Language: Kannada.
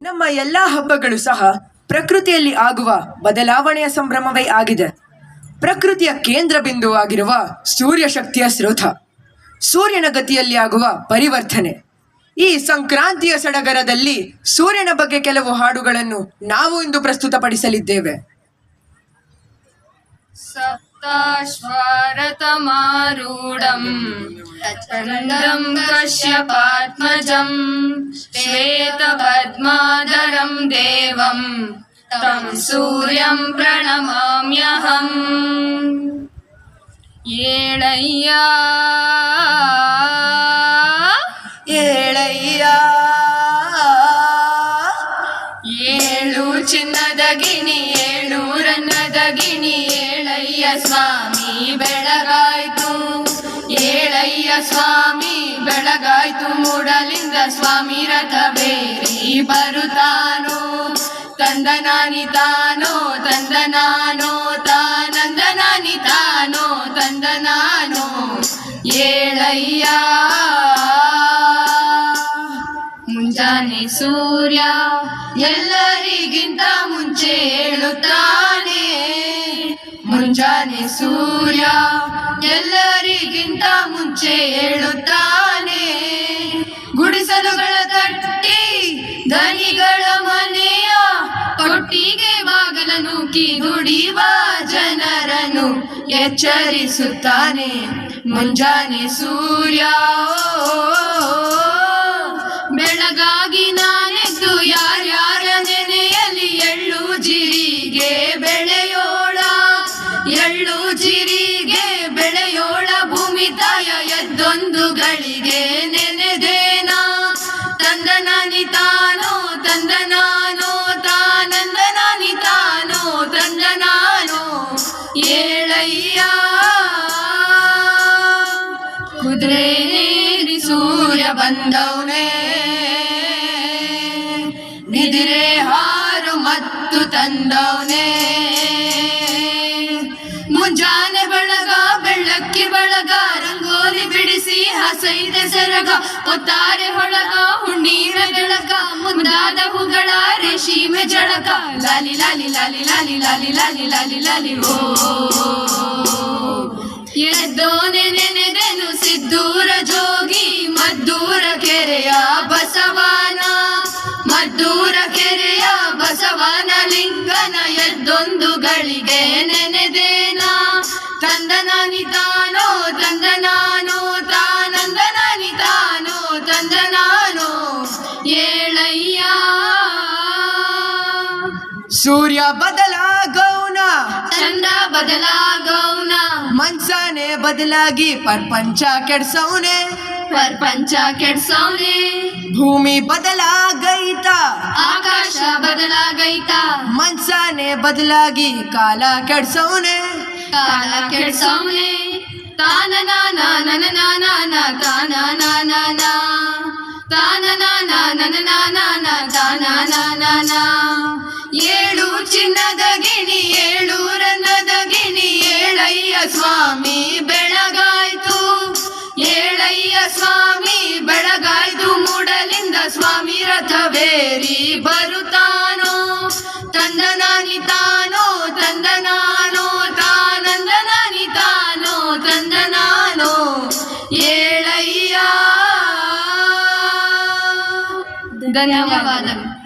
ನಮ್ಮ ಎಲ್ಲ ಹಬ್ಬಗಳು ಸಹ ಪ್ರಕೃತಿಯಲ್ಲಿ ಆಗುವ ಬದಲಾವಣೆಯ ಸಂಭ್ರಮವೇ ಆಗಿದೆ. ಪ್ರಕೃತಿಯ ಕೇಂದ್ರ ಬಿಂದುವಾಗಿರುವ ಸೂರ್ಯ ಶಕ್ತಿಯ ಸ್ರೋತ, ಸೂರ್ಯನ ಗತಿಯಲ್ಲಿ ಆಗುವ ಪರಿವರ್ತನೆ. ಈ ಸಂಕ್ರಾಂತಿಯ ಸಡಗರದಲ್ಲಿ ಸೂರ್ಯನ ಬಗ್ಗೆ ಕೆಲವು ಹಾಡುಗಳನ್ನು ನಾವು ಇಂದು ಪ್ರಸ್ತುತಪಡಿಸಲಿದ್ದೇವೆ. ಸಪ್ತಾಶ್ವಾರತಮಾರೂಢಂ ಚಂದ್ರಂ ಕಶ್ಯಪಾತ್ಮಜಂ ಶ್ವೇತಪದ್ಮಾಧರಂ ದೇವಂ तं सूर्यं प्रणमाम्यहम्. ಏಳಯ್ಯ ಏಳಯ್ಯ ಏಳು ಚಿನ್ನದ ಗಿಣಿ ಏಳು ರನ್ನದ ಗಿಣಿ ಏಳಯ್ಯ ಸ್ವಾಮಿ ಬೆಳಗಾಯ್ತು. ಏಳಯ್ಯ ಸ್ವಾಮಿ ಬೆಳಗಾಯ್ತು. ಮೂಡಲಿಂದ ಸ್ವಾಮಿ ರಥವೇರಿ ಬರುತ್ತಾನೋ. ತಂದನಾನಿ ತಾನೋ ತಂದನಾನೋ ತಾನಂದನಾನಿ ತಾನೋ ತಂದನಾನೋ. ಏಳಯ್ಯ ಮುಂಜಾನೆ ಸೂರ್ಯ ಎಲ್ಲರಿಗಿಂತ ಮುಂಚೆ ಏಳುತ್ತಾನೆ. ಮುಂಜಾನೆ ಸೂರ್ಯ ಎಲ್ಲರಿಗಿಂತ ಮುಂಚೆ ಏಳುತ್ತಾನೆ. ಗುಡಿಸಲುಗಳ ತಟ್ಟಿ ಧನಿಗಳ ಮನೆಯ ಕೊಟ್ಟಿಗೆ ಬಾಗಲನು ದುಡಿವ ಜನರನ್ನು ಎಚ್ಚರಿಸುತ್ತಾನೆ. ಮುಂಜಾನೆ ಸೂರ್ಯ ಬೆಳಗಾಗಿ ನಾನೆದ್ದು ಯಾರ್ಯಾರ ನೆನೆಯಲ್ಲಿ ಎಳ್ಳು ಜೀರಿಗೆ ಬೆಳೆಯೋಳ. ಎಳ್ಳು ಜೀರಿಗೆ ಬೆಳೆಯೋಳ ಭೂಮಿ ತಾಯ ಎದ್ದೊಂದು ಗಳಿಗೆ ನೆನೆದೇನ. ತಂದನಾನಿ ತಾನೋ ತಂದನಾನೋ ತಾನಂದನಾನಿ ತಾನೋ ತಂದನಾನೋ. ಏಳಯ್ಯ ಕುದುರೆನೇರಿ ಸೂರ್ಯ ಬಂದವನೇ ನಿದ್ರೆ ಹಾರು ಮತ್ತು ತಂದವನೇ. ಮುಂಜಾನೆ ಬೆಳಗ ಬೆಳ್ಳಕ್ಕಿ ಬಳಗ ರಂಗೋಲಿ ಬಿಡಿಸಿ ಹಸೈದೆ ಸೆರಗ ಒತ್ತಾರೆ ಹೊಳಗ ಹುಣ್ಣೀರ ಬೆಳಕ ಮುಂದಾದ ಹೂಗಳ ರೇಷಿಮೆ ಜಳಕ. ಲಾಲಿ ಲಾಲಿ ಲಾಲಿ ಲಾಲಿ ಲಾಲಿ ಲಾಲಿ ಲಾಲಿ ಲಾಲಿ ಓ. ಎದ್ದೋನೆ ನೆನೆದೆನು ಸಿದ್ದೂರ ಜೋಗಿ ಮದ್ದೂರ ಕೆರೆಯ ಬಸವನ. ಮದ್ದೂರ ಕೆರೆಯ ಬಸವನ ಲಿಂಗನ ಎದ್ದೊಂದು ಗಳಿಗೆ ನೆನೆದೇನ. ತಂದನಾನಿ ತಾನೋ ತಂದನಾನೋ ತಾನಂದನಾನಿ ತಾನೋ ತಂದನಾನೋ. ಏಳಯ್ಯ ಸೂರ್ಯ ಬದಲಾಗೌನ ಚಂದ ಬದಲಾಗೌನ. ಮನ್ಸನೆ ಬದಲಾಗಿ ಪ್ರಪಂಚ ಕೆಡ್ಸೌನೆ. ಪ್ರಪಂಚ ಕೆಡ್ಸೌನೆ. ಭೂಮಿ ಬದಲಾಗೈತ ಆಕಾಶ ಬದಲಾಗೈತ. ಮನ್ಸನೆ ಬದಲಾಗಿ ಕಾಲ ಕೆಡ್ಸೌನೆ. ಕಾಲ ಕೆಡ್ಸೌನೆ. ತಾನನಾನ ನನನಾನ ತಾನನಾನ ತಾನನಾನ ನನನಾನ ತಾನನಾನ. ಏಳು ಚಿನ್ನದ ಗಿಣಿ ಏಳು ರನ್ನದ ಗಿಣಿ ಏಳಯ್ಯ ಸ್ವಾಮಿ ಬೆಳಗಾಯ್ತು. ಏಳಯ್ಯ ಸ್ವಾಮಿ ಬೆಳಗಾಯ್ತು. ಮೂಡಲಿಂದ ಸ್ವಾಮಿ ರಥವೇರಿ ಬರುತ್ತಾನೋ. ತಂದನಾನಿ ತಾನೋ ತಂದನಾನೋ ತಾನಂದನಾನಿ ತಾನೋ ತಂದನಾನೋ. ಏಳಯ್ಯ. ಧನ್ಯವಾದಗಳು.